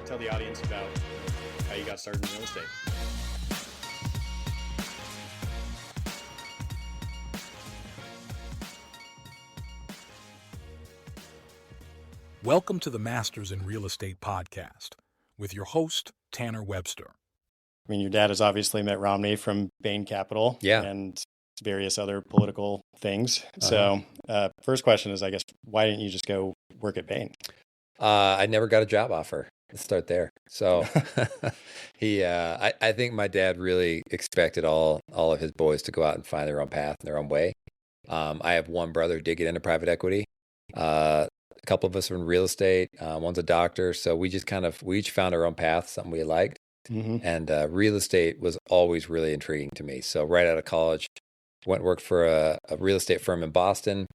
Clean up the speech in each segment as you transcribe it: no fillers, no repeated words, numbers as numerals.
tell the audience about how you got started in real estate. Welcome to the Masters in Real Estate podcast with your host, Tanner Webster. I mean, your dad has obviously met Romney from Bain Capital and various other political things. So first question is, I guess, why didn't you just go work at Bain? I never got a job offer. Let's start there. So I think my dad really expected all of his boys to go out and find their own path and their own way. I have one brother who did get into private equity. A couple of us are in real estate. One's a doctor. So we each found our own path, something we liked. Mm-hmm. And real estate was always really intriguing to me. So right out of college, went and worked for a real estate firm in Boston.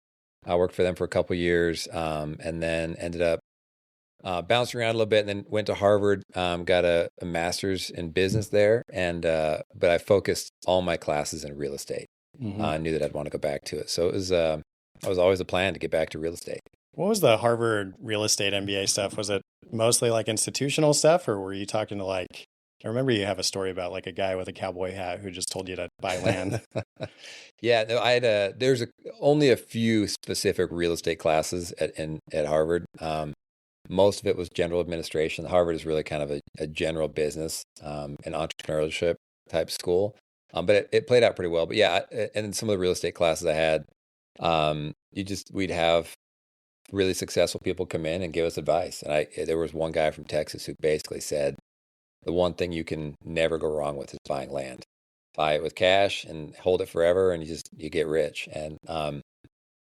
I worked for them for a couple of years, and then ended up bouncing around a little bit, and then went to Harvard, got a master's in business there. And but I focused all my classes in real estate. Mm-hmm. I knew that I'd want to go back to it. So it was always a plan to get back to real estate. What was the Harvard real estate MBA stuff? Was it mostly like institutional stuff, or were you talking to I remember you have a story about like a guy with a cowboy hat who just told you to buy land. Yeah, no, there's only a few specific real estate classes at Harvard. Most of it was general administration. Harvard is really kind of a general business and entrepreneurship type school. But it played out pretty well. But yeah, and in some of the real estate classes I had, we'd have really successful people come in and give us advice. And there was one guy from Texas who basically said, the one thing you can never go wrong with is buying land. Buy it with cash and hold it forever, and you get rich. And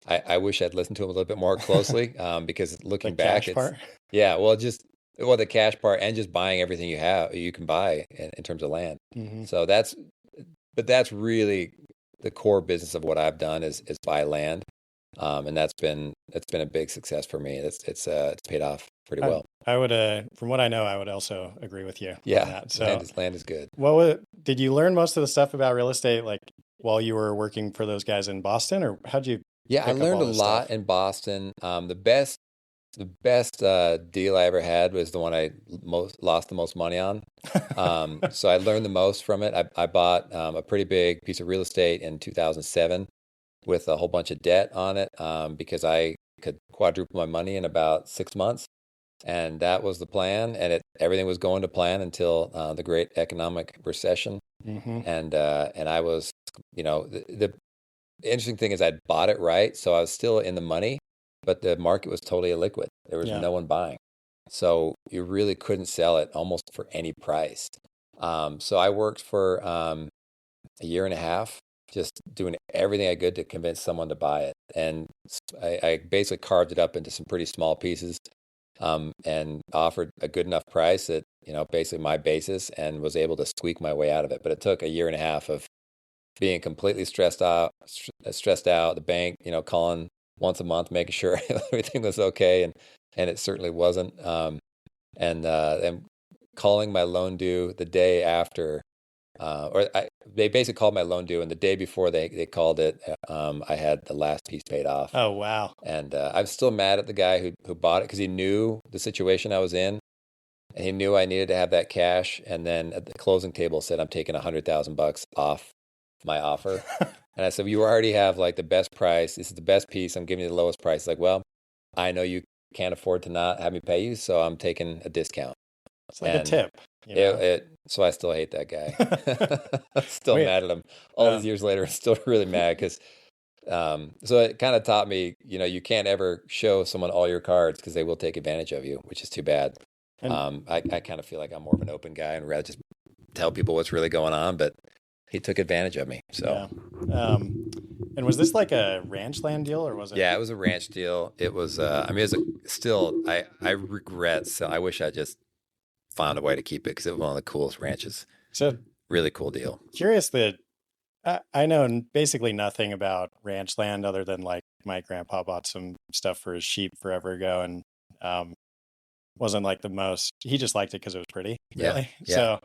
I wish I'd listened to him a little bit more closely because looking back, the cash part and just buying everything you can buy in terms of land. Mm-hmm. So that's really the core business of what I've done is buy land. And it's been a big success for me. It's paid off pretty well. I would, from what I know, I would also agree with you on that. So land is good. Did you learn most of the stuff about real estate like while you were working for those guys in Boston, or how'd you? Yeah, I learned a lot in Boston. The best deal I ever had was the one I lost the most money on. So I learned the most from it. I bought a pretty big piece of real estate in 2007 with a whole bunch of debt on it because I could quadruple my money in about 6 months. And that was the plan. And everything was going to plan until the great economic recession. Mm-hmm. And I was, the interesting thing is I'd bought it right. So I was still in the money, but the market was totally illiquid. There was no one buying. So you really couldn't sell it almost for any price. So I worked for a year and a half, just doing everything I could to convince someone to buy it. And I basically carved it up into some pretty small pieces and offered a good enough price that, basically my basis, and was able to squeak my way out of it. But it took a year and a half of being completely stressed out, the bank, calling once a month, making sure everything was okay. And it certainly wasn't. And calling my loan due the day after, they basically called my loan due, and the day before they called it, I had the last piece paid off. Oh, wow. And I'm still mad at the guy who bought it because he knew the situation I was in, and he knew I needed to have that cash. And then at the closing table said, I'm taking $100,000 off my offer. And I said, you already have like the best price. This is the best piece. I'm giving you the lowest price. He's like, well, I know you can't afford to not have me pay you, so I'm taking a discount. It's like a tip. So I still hate that guy. Still mad at him all these years later. Still really mad because so it kind of taught me, you can't ever show someone all your cards because they will take advantage of you, which is too bad. I kind of feel like I'm more of an open guy and rather just tell people what's really going on, but he took advantage of me. So, and was this like a ranch land deal, or was it? Yeah, it was a ranch deal. It was, I regret. So I wish I just found a way to keep it because it was one of the coolest ranches. So really cool deal. Curious that I know basically nothing about ranch land other than like my grandpa bought some stuff for his sheep forever ago, and wasn't like the most. He just liked it because it was pretty. Really. Yeah. So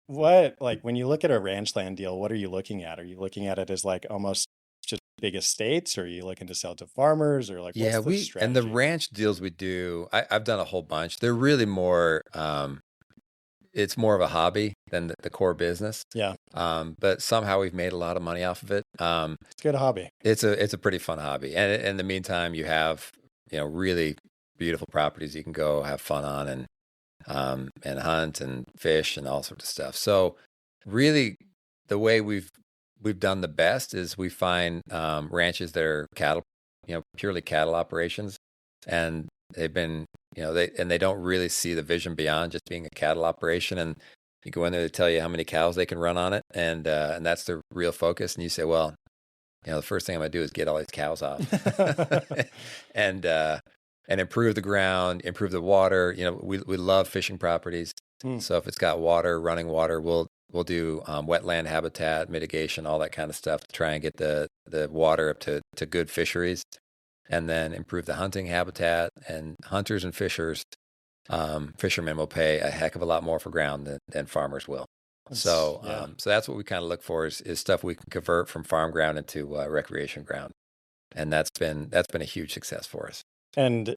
what, like when you look at a ranch land deal, what are you looking at? Are you looking at it as like almost just big estates, or are you looking to sell to farmers, or like what's the strategy? And the ranch deals we do, I've done a whole bunch. They're really more it's more of a hobby than the core business. Yeah. But somehow we've made a lot of money off of it. It's a good hobby. It's a pretty fun hobby. And in the meantime, you have, really beautiful properties you can go have fun on and hunt and fish and all sorts of stuff. So really the way we've done the best is we find ranches that are cattle, purely cattle operations. And they've been, they don't really see the vision beyond just being a cattle operation. And you go in there to tell you how many cows they can run on it. And that's the real focus. And you say, well, the first thing I'm going to do is get all these cows off and improve the ground, improve the water. We love fishing properties. So if it's got water, running water, we'll do wetland habitat mitigation, all that kind of stuff to try and get the water up to good fisheries, and then improve the hunting habitat. And hunters and fishermen will pay a heck of a lot more for ground than farmers will. So that's what we kind of look for is stuff we can convert from farm ground into recreation ground, and that's been a huge success for us. And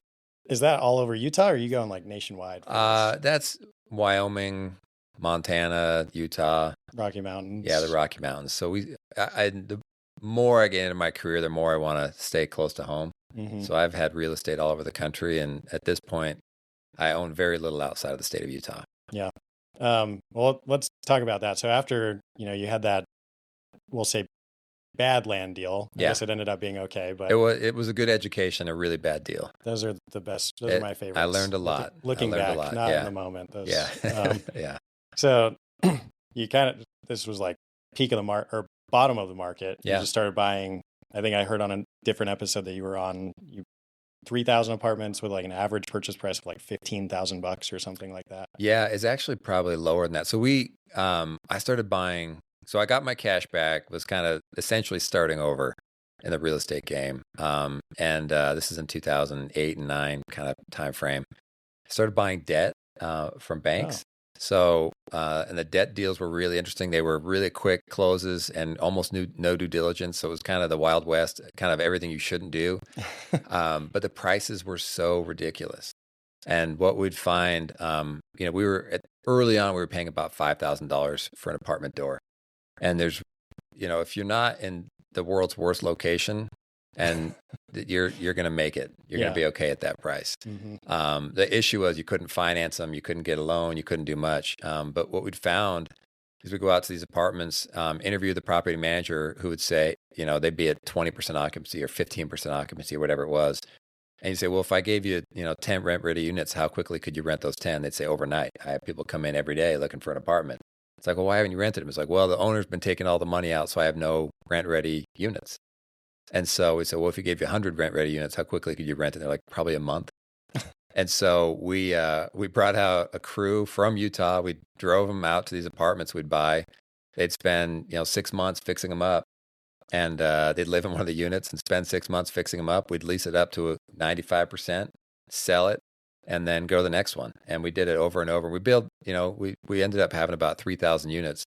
is that all over Utah, or are you going like nationwide? That's Wyoming, Montana, Utah, Rocky Mountains. Yeah, the Rocky Mountains. So the more I get into my career, the more I want to stay close to home. Mm-hmm. So I've had real estate all over the country, and at this point, I own very little outside of the state of Utah. Yeah. Well, let's talk about that. So after, you had that, we'll say, bad land deal. I guess it ended up being okay, but it was a good education, a really bad deal. Those are the best. Those are my favorites. I learned a lot. Looking back, not in the moment. Yeah. So this was like peak of the market or bottom of the market. You just started buying. I think I heard on a different episode that you were on 3,000 apartments with like an average purchase price of like $15,000 or something like that. Yeah, it's actually probably lower than that. So I started buying. So I got my cash back, was kind of essentially starting over in the real estate game. And this is in 2008 and 9 kind of time frame. I started buying debt from banks. Oh. So, and the debt deals were really interesting. They were really quick closes and almost no due diligence. So it was kind of the Wild West, kind of everything you shouldn't do. But the prices were so ridiculous. And what we'd find, early on, we were paying about $5,000 for an apartment door. And there's, if you're not in the world's worst location, and you're going to make it, you're going to be okay at that price. Mm-hmm. The issue was you couldn't finance them, you couldn't get a loan, you couldn't do much. But what we'd found is we go out to these apartments, interview the property manager who would say, they'd be at 20% occupancy or 15% occupancy or whatever it was. And you say, well, if I gave you, 10 rent-ready units, how quickly could you rent those 10? They'd say overnight. I have people come in every day looking for an apartment. It's like, well, why haven't you rented them? It's like, well, the owner's been taking all the money out, so I have no rent-ready units. And so we said, well, if you gave you 100 rent-ready units, how quickly could you rent it? They're like, probably a month. And so we brought out a crew from Utah. We drove them out to these apartments we'd buy. They'd spend 6 months fixing them up, and they'd live in one of the units and spend 6 months fixing them up. We'd lease it up to 95%, sell it, and then go to the next one. And we did it over and over. We built, we ended up having about 3,000 units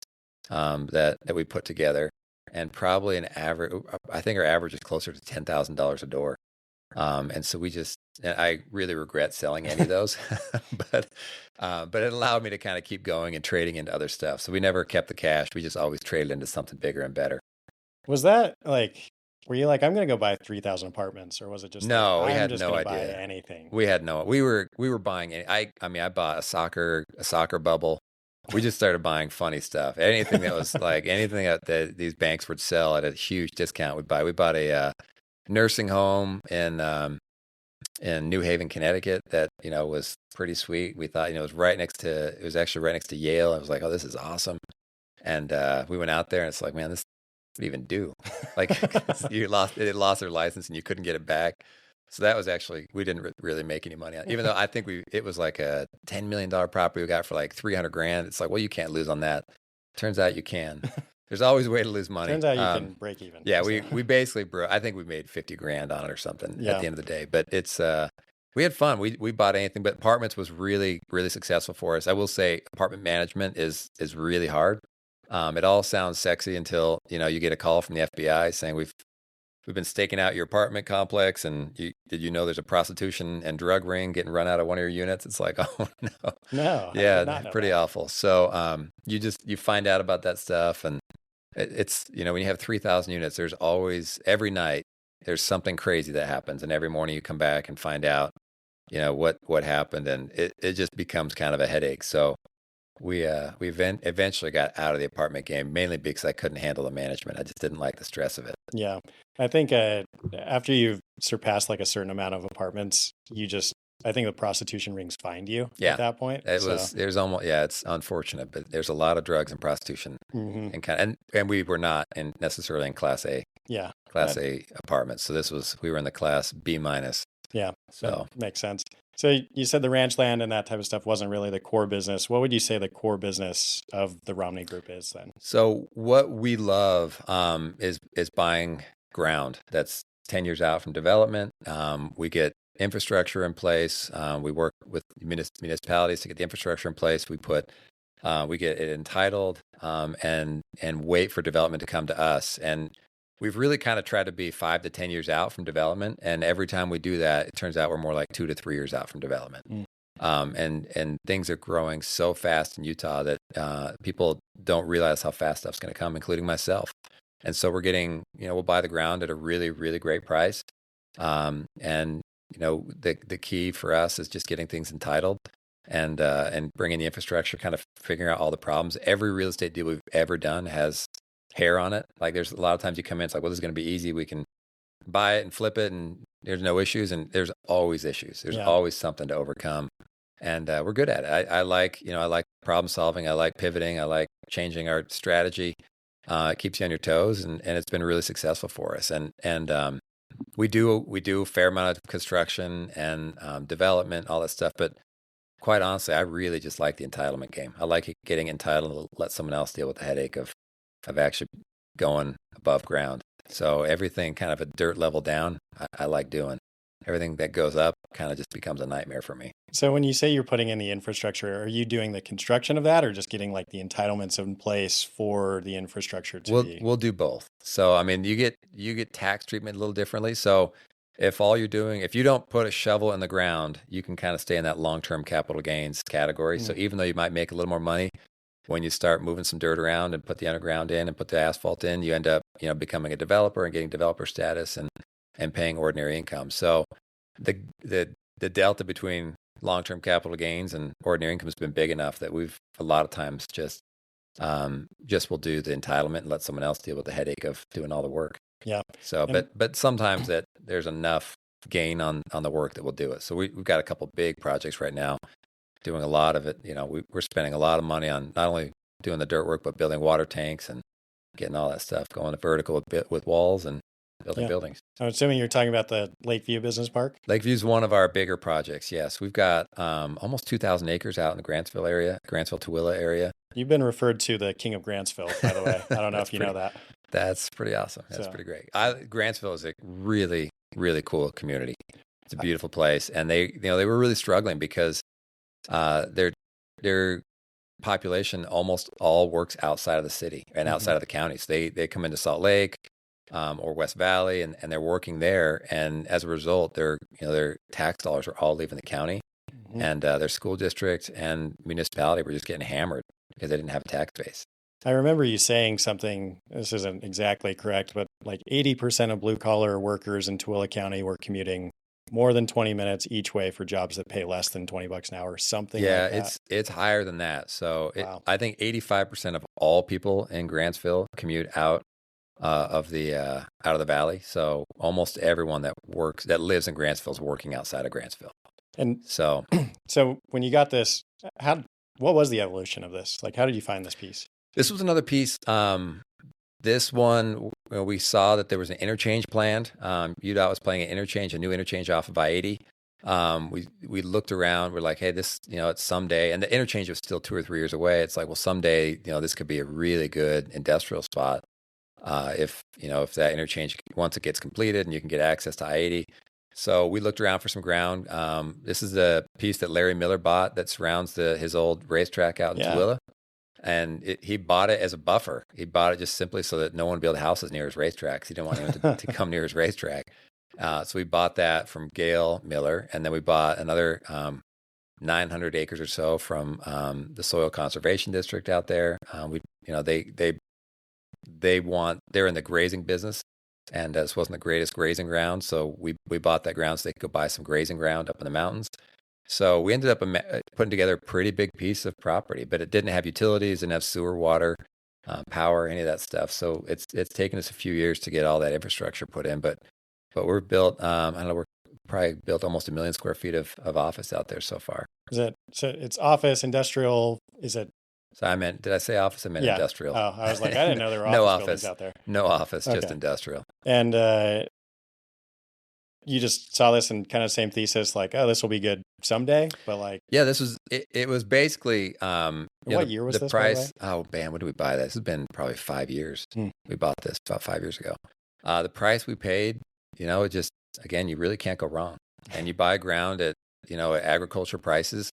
that we put together, and probably an average, I think our average is closer to $10,000 a door. And so I really regret selling any of those, but it allowed me to kind of keep going and trading into other stuff. So we never kept the cash. We just always traded into something bigger and better. Was that were you like, I'm going to go buy 3,000 apartments, or was it just no? Like, we had no idea. Buy anything. We had no. We were buying. I bought a soccer bubble. We just started buying funny stuff. Anything that was anything that these banks would sell at a huge discount, we'd buy. We bought a nursing home in New Haven, Connecticut that was pretty sweet. We thought it was actually right next to Yale. I was like, oh, this is awesome. And we went out there, and it's like, man, this. What even do? It lost their license and you couldn't get it back. So that was actually, we didn't really make any money on it. Even though I think it was like a $10 million property we got for like $300,000. It's like, well, you can't lose on that. Turns out you can. There's always a way to lose money. Turns out you can break even. Yeah, we basically I think we made $50,000 on it or something at the end of the day. But it's we had fun. We bought anything, but apartments was really, really successful for us. I will say apartment management is really hard. It all sounds sexy until, you get a call from the FBI saying we've we've been staking out your apartment complex, and did you know there's a prostitution and drug ring getting run out of one of your units? It's like, oh no, No, I yeah, did not know pretty that. awful. So you find out about that stuff, and it's when you have 3,000 units, there's always every night there's something crazy that happens, and every morning you come back and find out what happened, and it just becomes kind of a headache. So we eventually got out of the apartment game, mainly because I couldn't handle the management. I just didn't like the stress of it. Yeah. I think after you've surpassed like a certain amount of apartments, I think the prostitution rings find you Yeah. at that point. There's almost, yeah, it's unfortunate, but there's a lot of drugs and prostitution, Mhm. and we were not necessarily in Class A Yeah. apartments. So we were in the Class B minus. Yeah. So that makes sense. So you said the ranch land and that type of stuff wasn't really the core business. What would you say the core business of the Romney Group is then? So what we love is buying ground that's 10 years out from development. We get infrastructure in place. We work with municipalities to get the infrastructure in place. We get it entitled and wait for development to come to us. And we've really kind of tried to be 5 to 10 years out from development. And every time we do that, it turns out we're more like 2 to 3 years out from development. And things are growing so fast in Utah that people don't realize how fast stuff's going to come, including myself. And so we're getting, we'll buy the ground at a really, really great price. And the key for us is just getting things entitled and bringing the infrastructure, kind of figuring out all the problems. Every real estate deal we've ever done has hair on it. Like there's a lot of times you come in, it's like, well, this is going to be easy. We can buy it and flip it and there's no issues. And there's always issues. There's always something to overcome. And we're good at it. I like problem solving. I like pivoting. I like changing our strategy. It keeps you on your toes, and it's been really successful for us. And we do a fair amount of construction and development, all that stuff. But quite honestly, I really just like the entitlement game. I like getting entitled to let someone else deal with the headache of actually going above ground. So everything kind of a dirt level down, I like doing. Everything that goes up kind of just becomes a nightmare for me. So when you say you're putting in the infrastructure, are you doing the construction of that or just getting like the entitlements in place for the infrastructure to We'll do both. So I mean, you get tax treatment a little differently. So if you don't put a shovel in the ground, you can kind of stay in that long-term capital gains category. So even though you might make a little more money, when you start moving some dirt around and put the underground in and put the asphalt in, you end up, becoming a developer and getting developer status and paying ordinary income. So the delta between long-term capital gains and ordinary income has been big enough that we've a lot of times just will do the entitlement and let someone else deal with the headache of doing all the work. Yeah. So, but sometimes that there's enough gain on the work that we'll do it. So we've got a couple big projects right now, doing a lot of it. We're spending a lot of money on not only doing the dirt work, but building water tanks and getting all that stuff going vertical with walls and building buildings. I'm assuming you're talking about the Lakeview Business Park? Lakeview is one of our bigger projects, yes. We've got almost 2,000 acres out in the Grantsville area, Grantsville-Tooele area. You've been referred to the king of Grantsville, by the way. I don't know if you know that. That's pretty awesome. That's pretty great. Grantsville is a really, really cool community. It's a beautiful place. And they were really struggling because their population almost all works outside of the city and outside of the county. So they come into Salt Lake or West Valley and they're working there. And as a result, their tax dollars are all leaving the county. And their school district and municipality were just getting hammered because they didn't have a tax base. I remember you saying something, this isn't exactly correct, but like 80% of blue collar workers in Tooele County were commuting more than 20 minutes each way for jobs that pay less than $20 an hour, something like that. Yeah, it's higher than that. So Wow. I think 85% of all people in Grantsville commute out of the valley. So almost everyone that lives in Grantsville is working outside of Grantsville. And so when you got this, what was the evolution of this? Like, how did you find this piece? This was another piece. This one, we saw that there was an interchange planned. UDOT was planning a new interchange off of I-80. We looked around. We're like, hey, this, it's someday, and the interchange was still 2 or 3 years away. It's like, well, someday, this could be a really good industrial spot. If that interchange, once it gets completed and you can get access to I-80. So we looked around for some ground. This is the piece that Larry Miller bought that surrounds his old racetrack out in Tooele. And he bought it as a buffer. He bought it just simply so that no one would build houses near his racetracks. He didn't want anyone to come near his racetrack. So we bought that from Gail Miller, and then we bought another 900 acres or so from the Soil Conservation District out there. They're in the grazing business, and this wasn't the greatest grazing ground, so we bought that ground so they could go buy some grazing ground up in the mountains. So we ended up putting together a pretty big piece of property, but it didn't have utilities, didn't have sewer, water, power, any of that stuff. So it's taken us a few years to get all that infrastructure put in, but we're built. I don't know. We're probably built almost 1 million square feet of office out there so far. Is it, so it's office, industrial, is it? So did I say office? I meant industrial. Oh, I was like, I didn't know there were no office buildings out there. No office, just Okay. industrial. And you just saw this and kind of same thesis, like, oh, this will be good someday, but like, yeah, this was it was basically what year was the this, by the price? way? Oh man, when did we buy this? This has been probably 5 years. Hmm. We bought this about 5 years ago. The price we paid, it just, again, you really can't go wrong. And you buy ground at agriculture prices,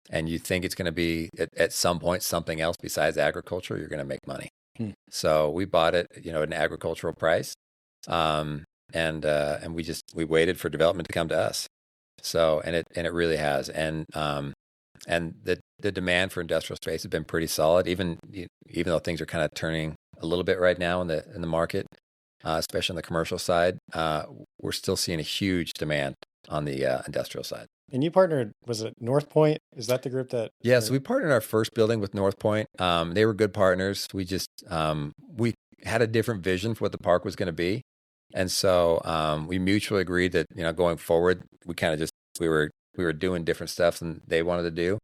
and you think it's going to be at some point something else besides agriculture, you're going to make money. So we bought it, at an agricultural price. And we waited for development to come to us. So, and it really has. And the demand for industrial space has been pretty solid, even though things are kind of turning a little bit right now in the market, especially on the commercial side. We're still seeing a huge demand on the industrial side. And you partnered, was it North Point? Is that the group that? Yeah, so we partnered our first building with North Point. They were good partners. We just, we had a different vision for what the park was going to be. And so we mutually agreed that, going forward, we kind of just, we were doing different stuff than they wanted to do.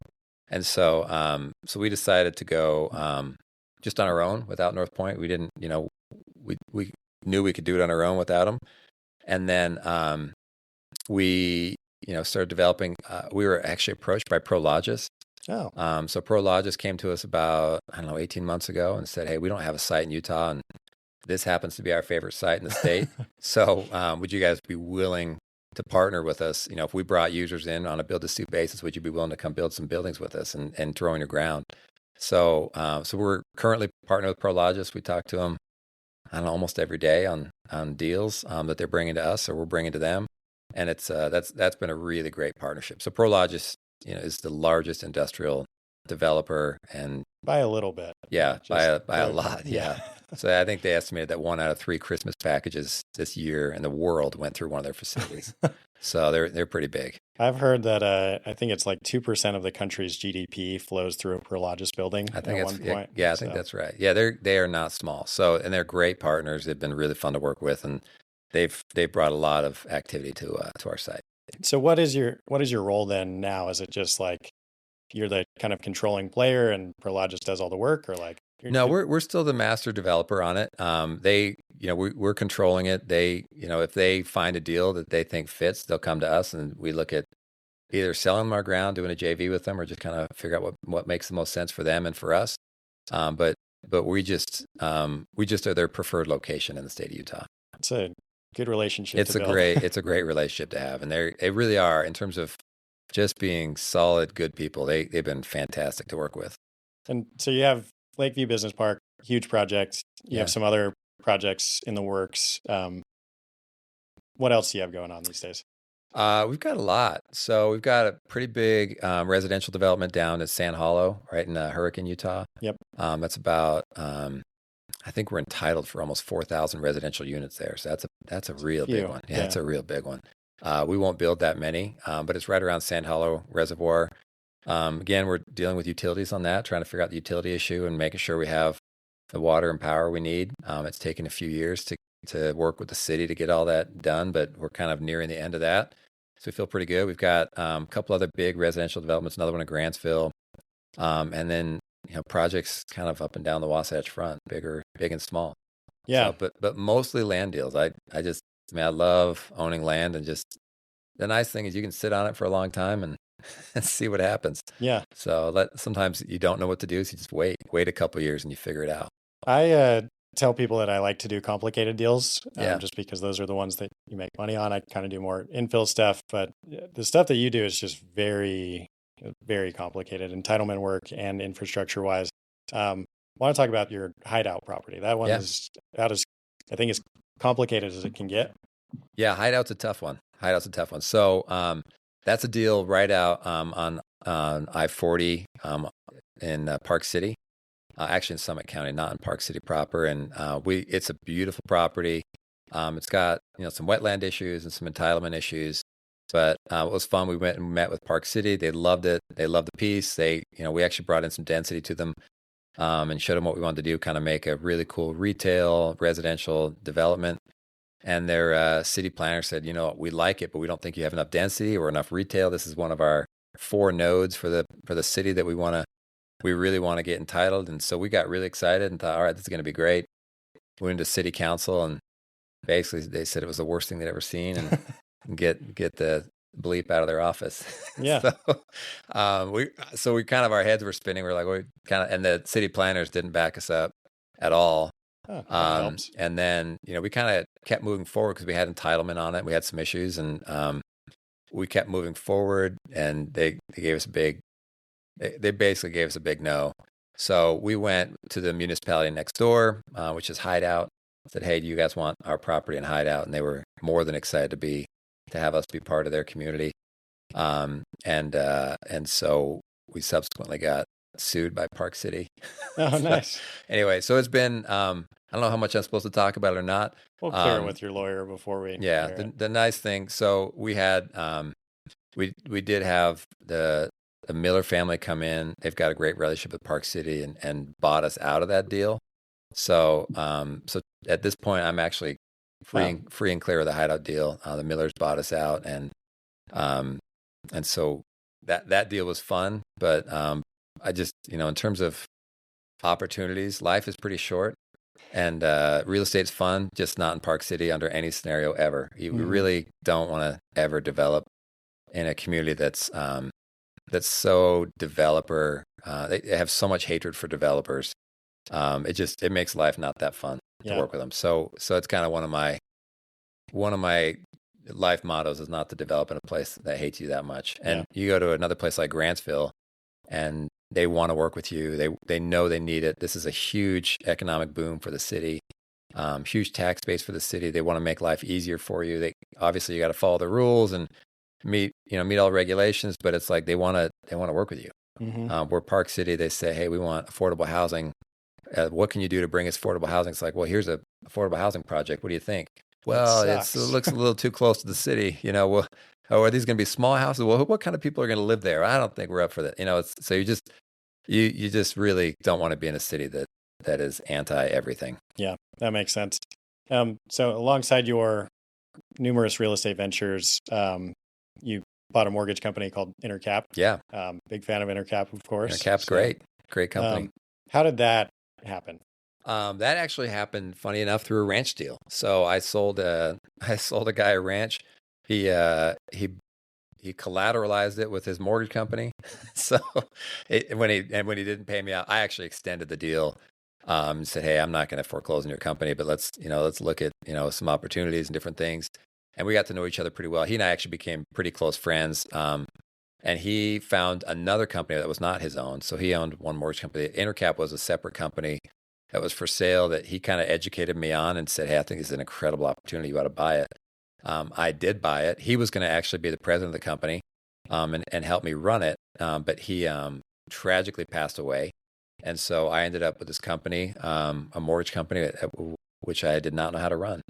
And so we decided to go just on our own without North Point. We didn't, we knew we could do it on our own without them. And then we, started developing. We were actually approached by Prologis. Oh. So Prologis came to us about, 18 months ago and said, hey, we don't have a site in Utah, and this happens to be our favorite site in the state. So would you guys be willing to partner with us? If we brought users in on a build-to-suit basis, would you be willing to come build some buildings with us and throw in your ground? So we're currently partnered with Prologis. We talk to them, almost every day on deals that they're bringing to us or we're bringing to them. And it's that's been a really great partnership. So Prologis, is the largest industrial developer, and by a little bit. Yeah, by a lot. Yeah. So I think they estimated that 1 out of 3 Christmas packages this year in the world went through one of their facilities. So they're pretty big. I've heard that I think it's like 2% of the country's GDP flows through a Prologis building I think at one point. Yeah, I think that's right. Yeah, they are not small. So, and they're great partners. They've been really fun to work with, and they've brought a lot of activity to our site. So what is your role then now? Is it just like you're the kind of controlling player and Prologis does all the work, or like? No, we're still the master developer on it. We're controlling it. They, if they find a deal that they think fits, they'll come to us, and we look at either selling them our ground, doing a JV with them, or just kind of figure out what makes the most sense for them and for us. But we just are their preferred location in the state of Utah. It's a good relationship. It's a great relationship to have, and they really are in terms of just being solid, good people. They've been fantastic to work with. And so you have Lakeview Business Park, huge project. You have some other projects in the works. What else do you have going on these days? We've got a lot. So we've got a pretty big residential development down at Sand Hollow, right in Hurricane, Utah. Yep. That's about, I think we're entitled for almost 4,000 residential units there. So that's a real big one. Yeah, it's a real big one. We won't build that many, but it's right around Sand Hollow Reservoir. Again, we're dealing with utilities on that, trying to figure out the utility issue and making sure we have the water and power we need. It's taken a few years to work with the city to get all that done, but we're kind of nearing the end of that. So we feel pretty good. We've got a couple other big residential developments, another one in Grantsville, and then projects kind of up and down the Wasatch Front, big and small. Yeah. So, but mostly land deals. I love owning land, and just the nice thing is you can sit on it for a long time and see what happens. Yeah. So sometimes you don't know what to do, so you just wait a couple of years and you figure it out. I tell people that I like to do complicated deals, just because those are the ones that you make money on. I kind of do more infill stuff, but the stuff that you do is just very, very complicated, entitlement work and infrastructure wise. I want to talk about your hideout property. That one Yeah. is I think as complicated as it can get. Yeah, Hideout's a tough one. So that's a deal right out on I-40 in Park City, actually in Summit County, not in Park City proper. And it's a beautiful property. It's got some wetland issues and some entitlement issues, but it was fun. We went and met with Park City. They loved it. They loved the piece. We actually brought in some density to them and showed them what we wanted to do, kind of make a really cool retail residential development. And their city planner said, we like it, but we don't think you have enough density or enough retail. This is one of our 4 nodes for the city that we really want to get entitled. And so we got really excited and thought, all right, this is going to be great. We went into city council and basically they said it was the worst thing they'd ever seen and get the bleep out of their office. Yeah. So we kind of, our heads were spinning. We're like, and the city planners didn't back us up at all. Oh, that helps. And then, we kind of kept moving forward because we had entitlement on it. We had some issues and we kept moving forward and they gave us they basically gave us a big no. So we went to the municipality next door, which is Hideout, said, hey, do you guys want our property in Hideout? And they were more than excited to have us be part of their community. And so we subsequently got sued by Park City. Oh, nice. Anyway, so it's been, I don't know how much I'm supposed to talk about it or not. We'll clear it with your lawyer before we. Yeah. The nice thing. So we had, we did have the Miller family come in. They've got a great relationship with Park City and bought us out of that deal. So at this point, I'm actually free and clear of the Hideout deal. The Millers bought us out, and so that deal was fun. But I just, in terms of opportunities, life is pretty short, and real estate's fun, just not in Park City under any scenario ever. We really don't want to ever develop in a community that's so developer. They have so much hatred for developers. It makes life not that fun to work with them. So it's kind of one of my life mottos is not to develop in a place that hates you that much. And you go to another place like Grantsville and they want to work with you. They know they need it. This is a huge economic boom for the city. Huge tax base for the city. They want to make life easier for you. Obviously you got to follow the rules and meet all regulations, but it's like they want to work with you. We're Park City. They say, hey, we want affordable housing. What can you do to bring us affordable housing? It's like, well, here's a affordable housing project. What do you think? Well, it looks a little too close to the city. Well, are these going to be small houses? Well, what kind of people are going to live there? I don't think we're up for that. So you just really don't want to be in a city that is anti everything. Yeah, that makes sense. So alongside your numerous real estate ventures, you bought a mortgage company called Intercap. Yeah. Big fan of Intercap, of course. Intercap's great company. How did that happen? That actually happened, funny enough, through a ranch deal. So I sold a guy a ranch. He collateralized it with his mortgage company. So when he didn't pay me out, I actually extended the deal. Said, hey, I'm not going to foreclose on your company, but let's look at some opportunities and different things. And we got to know each other pretty well. He and I actually became pretty close friends. And he found another company that was not his own. So he owned one mortgage company. Intercap was a separate company that was for sale that he kind of educated me on and said, hey, I think this is an incredible opportunity. You ought to buy it. I did buy it. He was going to actually be the president of the company and help me run it. But he tragically passed away. And so I ended up with this company, a mortgage company, which I did not know how to run.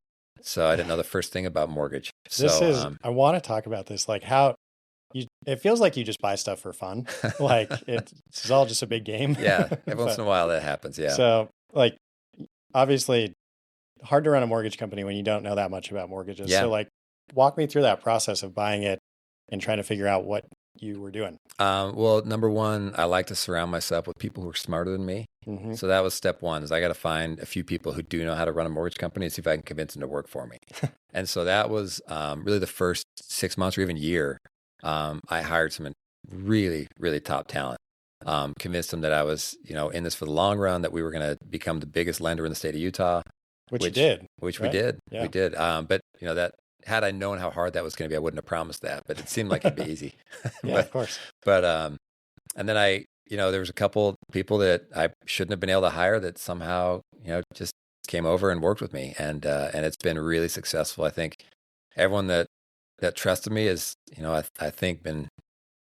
So I didn't know the first thing about mortgage. I want to talk about this, like how it feels like you just buy stuff for fun. Like it's all just a big game. Yeah. Every once in a while that happens. Yeah. So like, obviously hard to run a mortgage company when you don't know that much about mortgages. Yeah. So like, walk me through that process of buying it and trying to figure out what you were doing. Well, number one, I like to surround myself with people who are smarter than me. So that was step one, is I got to find a few people who do know how to run a mortgage company and see if I can convince them to work for me. And so that was really the first 6 months or even year. I hired some really, really top talent, convinced them that I was, in this for the long run, that we were going to become the biggest lender in the state of Utah. Which you did. Which right? we did. Yeah. We did. But, that had I known how hard that was going to be, I wouldn't have promised that, but it seemed like it'd be easy. Yeah, of course. But, and then I there was a couple people that I shouldn't have been able to hire that somehow, just came over and worked with me, and it's been really successful. I think everyone that trusted me is, I think been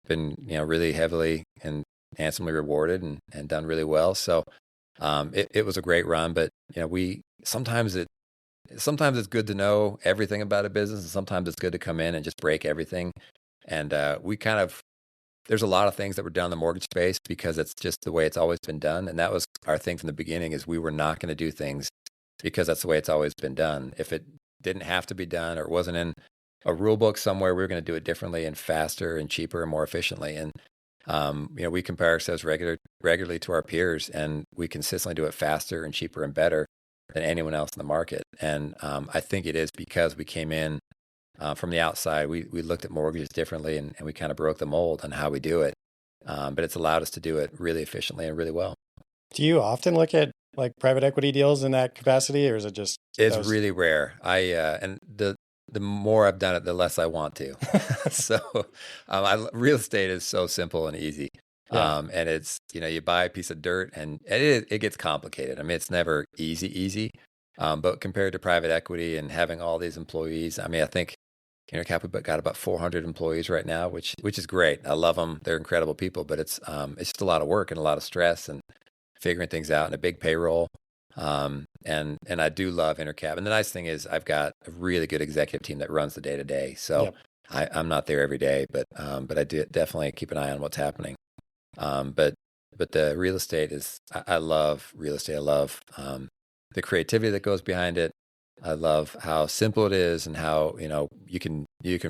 really heavily and handsomely rewarded and done really well. So it was a great run, but we sometimes it's good to know everything about a business, and sometimes it's good to come in and just break everything. And we kind of there's a lot of things that were done in the mortgage space because it's just the way it's always been done. And that was our thing from the beginning, is we were not going to do things because that's the way it's always been done. If it didn't have to be done, or it wasn't in a rule book somewhere, we were going to do it differently and faster and cheaper and more efficiently. And we compare ourselves regularly to our peers, and we consistently do it faster and cheaper and better than anyone else in the market. And I think it is because we came in from the outside. We looked at mortgages differently, and we kind of broke the mold on how we do it. But it's allowed us to do it really efficiently and really well. Do you often look at like private equity deals in that capacity, or is it just? It's really rare. And the more I've done it, the less I want to. So real estate is so simple and easy. Yeah. And it's, you buy a piece of dirt, and it gets complicated. I mean, it's never easy. But compared to private equity and having all these employees, I mean, I think Intercap, we've got about 400 employees right now, which is great. I love them. They're incredible people, but it's just a lot of work and a lot of stress and figuring things out, and a big payroll. And I do love Intercap. And the nice thing is I've got a really good executive team that runs the day to day. So yep. I'm not there every day, but I do definitely keep an eye on what's happening. But the real estate I love real estate. I love the creativity that goes behind it. I love how simple it is, and how, you can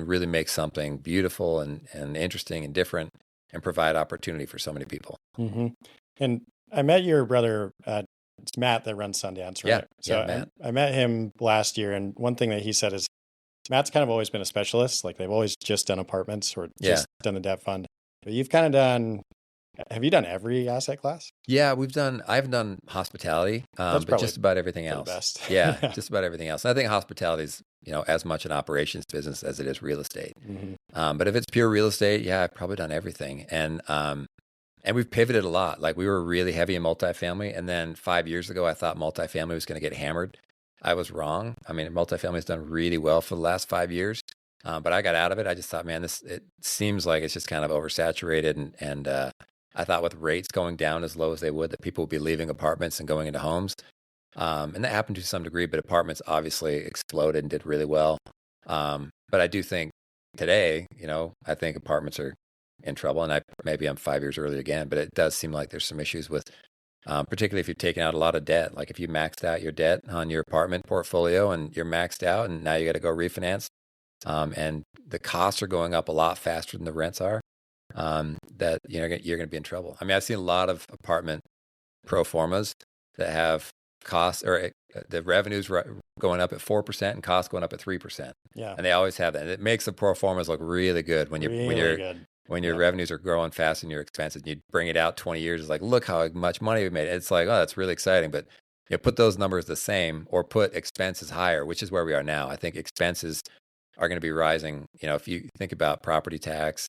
really make something beautiful and interesting and different, and provide opportunity for so many people. Mm-hmm. And I met your brother, it's Matt, that runs Sundance, right? Yeah, so Matt. I met him last year, and one thing that he said is Matt's kind of always been a specialist. Like, they've always just done apartments or just done the debt fund. But you've kind of have you done every asset class? Yeah, I've done hospitality, but just about everything else. The best. Yeah, just about everything else. And I think hospitality is, as much an operations business as it is real estate. Mm-hmm. But if it's pure real estate, I've probably done everything. And we've pivoted a lot. Like, we were really heavy in multifamily, and then 5 years ago, I thought multifamily was going to get hammered. I was wrong. I mean, multifamily has done really well for the last 5 years. But I got out of it. I just thought, man, it seems like it's just kind of oversaturated, and I thought with rates going down as low as they would, that people would be leaving apartments and going into homes. And that happened to some degree, but apartments obviously exploded and did really well. But I do think today, I think apartments are in trouble, and maybe I'm 5 years early again, but it does seem like there's some issues with, particularly if you've taken out a lot of debt. Like, if you maxed out your debt on your apartment portfolio and you're maxed out, and now you got to go refinance, and the costs are going up a lot faster than the rents are. That you're going to be in trouble. I mean, I've seen a lot of apartment pro formas that have costs, or the revenues going up at 4% and costs going up at 3%. Yeah, and they always have that. And it makes the pro formas look really good when your revenues are growing fast and your expenses. And you bring it out 20 years, it's like, look how much money we made. It's like, oh, that's really exciting. But put those numbers the same, or put expenses higher, which is where we are now. I think expenses are going to be rising. If you think about property tax.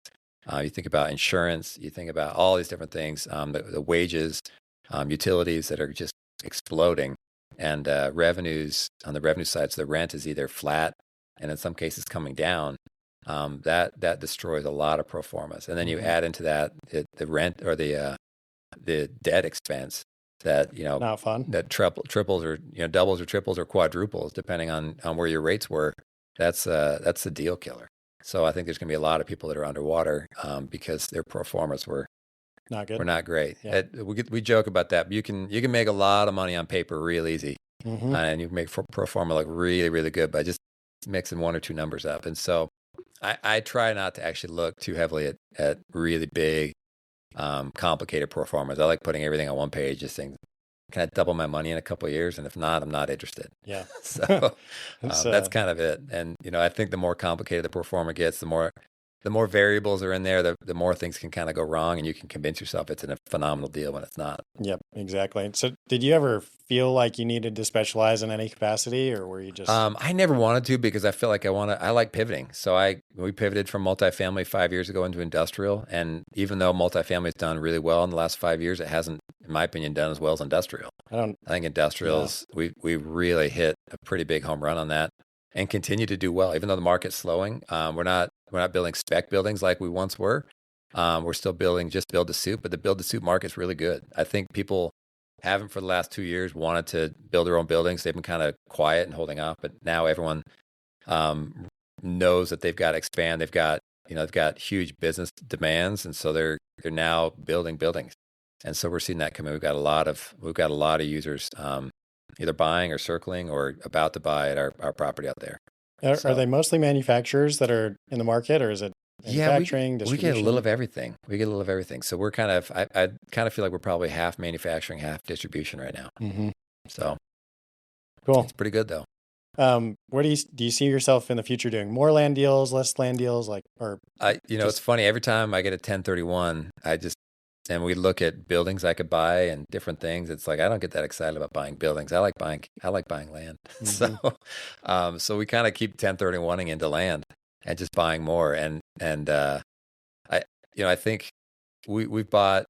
You think about insurance, you think about all these different things, the wages, utilities that are just exploding, and revenues on the revenue side. So the rent is either flat, and in some cases coming down. That destroys a lot of pro formas. And then you add into that the rent, or the debt expense that, not fun. That triples or doubles or triples or quadruples depending on where your rates were. That's a deal killer. So I think there's going to be a lot of people that are underwater because their pro formas were not good. Were not great. Yeah. We joke about that, but you can make a lot of money on paper real easy, and you can make pro forma look really, really good by just mixing one or two numbers up. And so I try not to actually look too heavily at really big, complicated pro formas. I like putting everything on one page, just saying, can I double my money in a couple of years? And if not, I'm not interested. Yeah. So that's kind of it. And, I think the more complicated the pro forma gets, the more the more variables are in there, the more things can kind of go wrong, and you can convince yourself it's a phenomenal deal when it's not. Yep, exactly. So did you ever feel like you needed to specialize in any capacity, or were you just I never wanted to because I feel like I like pivoting. So we pivoted from multifamily 5 years ago into industrial. And even though multifamily has done really well in the last 5 years, it hasn't, in my opinion, done as well as industrial. I think industrials, we really hit a pretty big home run on that and continue to do well. Even though the market's slowing, we're not building spec buildings like we once were. We're still building just build to suit, but the build to suit market's really good. I think people haven't for the last 2 years wanted to build their own buildings. They've been kind of quiet and holding off, but now everyone knows that they've got to expand. They've got huge business demands, and so they're now building buildings. And so we're seeing that come in. We've got a lot of users either buying or circling or about to buy at our property out there. Are they mostly manufacturers that are in the market, or is it manufacturing, we get a little of everything. So we're kind of, I kind of feel like we're probably half manufacturing, half distribution right now. Mm-hmm. So cool. It's pretty good though. Where do you see yourself in the future doing more land deals, less land deals, it's funny. Every time I get a 1031, and we look at buildings I could buy and different things. It's like I don't get that excited about buying buildings. I like buying land. Mm-hmm. So we kind of keep 1031ing into land and just buying more. And I think we've bought.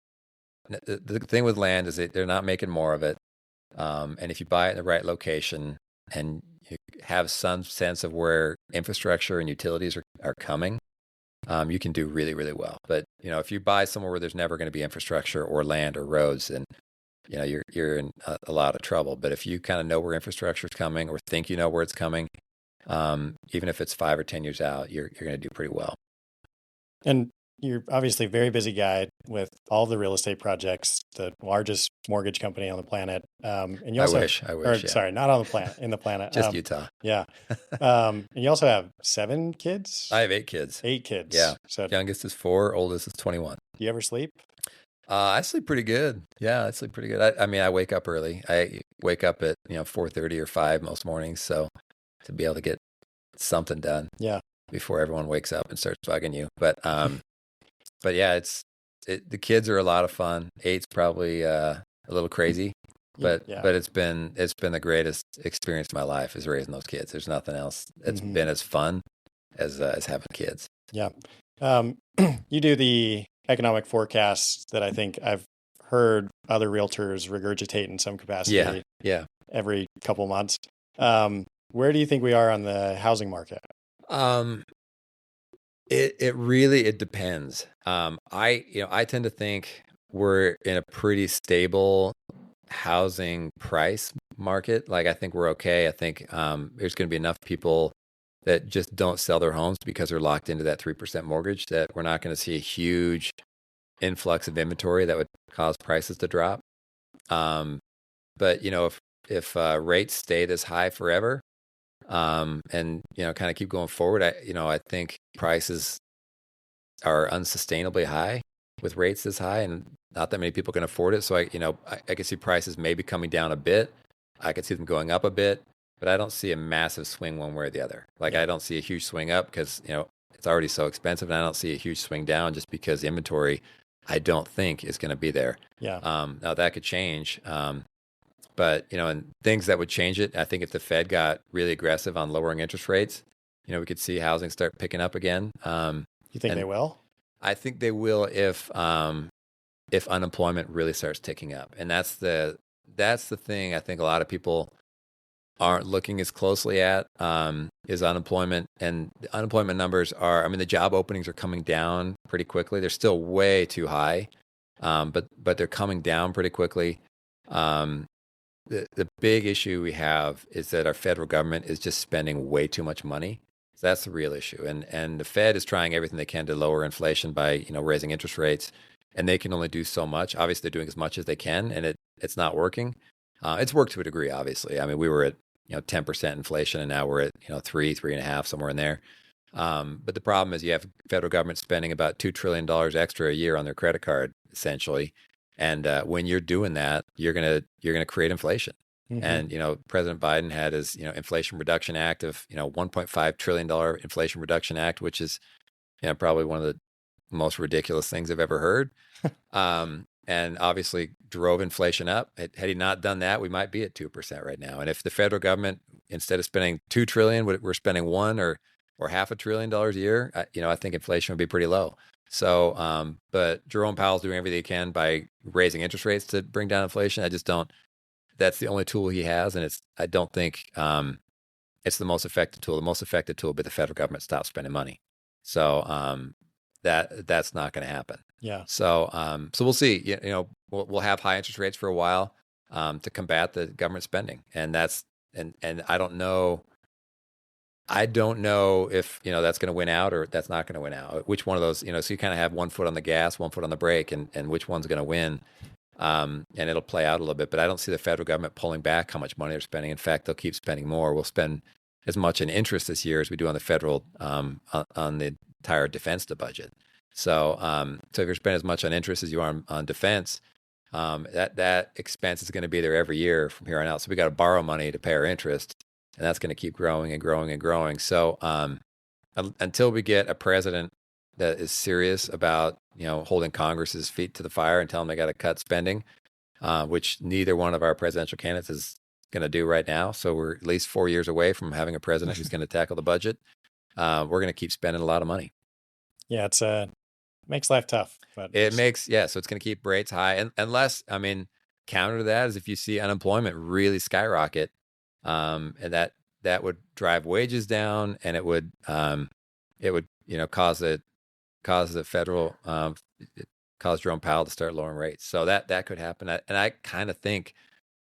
The thing with land is that they're not making more of it. And if you buy it in the right location and you have some sense of where infrastructure and utilities are coming, you can do really, really well. But, if you buy somewhere where there's never going to be infrastructure or land or roads, then, you're in a lot of trouble. But if you kind of know where infrastructure is coming or think you know where it's coming, even if it's 5 or 10 years out, you're going to do pretty well. And you're obviously a very busy guy with all the real estate projects, the largest mortgage company on the planet. And you also, I wish. Yeah. Sorry, not on the planet, in the planet. Just Utah. Yeah. And you also have 7 kids? I have 8 kids. 8 kids. Yeah. So youngest is 4, oldest is 21. Do you ever sleep? I sleep pretty good. Yeah, I sleep pretty good. I wake up early. I wake up at 4:30 or 5 most mornings, so to be able to get something done. Yeah. Before everyone wakes up and starts bugging you. But yeah, the kids are a lot of fun. 8's probably a little crazy, but it's been the greatest experience of my life is raising those kids. There's nothing else that's been as fun as having kids. Yeah. You do the economic forecasts that I think I've heard other realtors regurgitate in some capacity. Yeah. Every couple months. Where do you think we are on the housing market? It really depends. I tend to think we're in a pretty stable housing price market. Like I think we're okay. I think there's going to be enough people that just don't sell their homes because they're locked into that 3% mortgage that we're not going to see a huge influx of inventory that would cause prices to drop. But if rates stay this high forever, and kind of keep going forward, I think prices are unsustainably high with rates this high, and not that many people can afford it. So I can see prices maybe coming down a bit. I could see them going up a bit, but I don't see a massive swing one way or the other. I don't see a huge swing up because it's already so expensive, and I don't see a huge swing down just because the inventory I don't think is going to be there. Yeah. Now that could change. But, and things that would change it, I think if the Fed got really aggressive on lowering interest rates, we could see housing start picking up again. You think they will? I think they will if unemployment really starts ticking up. And that's the thing I think a lot of people aren't looking as closely at, is unemployment. And the unemployment numbers the job openings are coming down pretty quickly. They're still way too high, but they're coming down pretty quickly. The big issue we have is that our federal government is just spending way too much money. So that's the real issue. And the Fed is trying everything they can to lower inflation by, raising interest rates, and they can only do so much. Obviously, they're doing as much as they can, and it's not working. It's worked to a degree, obviously. We were at 10% inflation, and now we're at 3.5, somewhere in there. But the problem is you have federal government spending about $2 trillion extra a year on their credit card, essentially. And when you're doing that, you're gonna create inflation. Mm-hmm. And President Biden had his Inflation Reduction Act of $1.5 trillion Inflation Reduction Act, which is probably one of the most ridiculous things I've ever heard. And obviously drove inflation up. Had he not done that, we might be at 2% right now. And if the federal government, instead of spending $2 trillion, we're spending $1 or $500 billion a year, I think inflation would be pretty low. So, but Jerome Powell's doing everything he can by raising interest rates to bring down inflation. I just don't. That's the only tool he has, and I don't think it's the most effective tool. The most effective tool would be the federal government stop spending money. So that's not going to happen. Yeah. So we'll see. We'll have high interest rates for a while to combat the government spending, and I don't know. I don't know if that's going to win out or that's not going to win out. Which one of those? So you kind of have one foot on the gas, one foot on the brake, and which one's going to win? And it'll play out a little bit. But I don't see the federal government pulling back how much money they're spending. In fact, they'll keep spending more. We'll spend as much in interest this year as we do on the federal on the entire defense budget. So if you're spending as much on interest as you are on defense, that expense is going to be there every year from here on out. So we got to borrow money to pay our interest, and that's going to keep growing and growing and growing. So until we get a president that is serious about holding Congress's feet to the fire and telling them they got to cut spending, which neither one of our presidential candidates is going to do right now. So we're at least 4 years away from having a president who's going to tackle the budget. We're going to keep spending a lot of money. Yeah, makes life tough. But so it's going to keep rates high. And unless, counter to that is if you see unemployment really skyrocket, and that would drive wages down, and it would cause Jerome Powell to start lowering rates. So that could happen. And I kind of think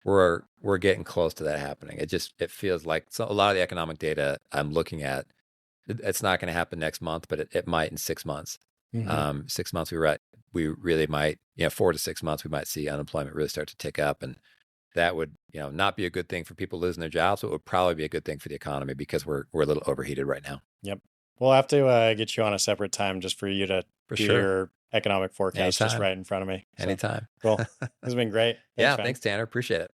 we're getting close to that happening. It feels like a lot of the economic data I'm looking at, it's not going to happen next month, but it might in 6 months. 6 months we really might, 4 to 6 months, we might see unemployment really start to tick up. And that would, not be a good thing for people losing their jobs, but it would probably be a good thing for the economy because we're a little overheated right now. Yep. We'll have to get you on a separate time just for you to do your economic forecast just right in front of me. Anytime. Cool. This has been great. Thanks, Tanner. Appreciate it.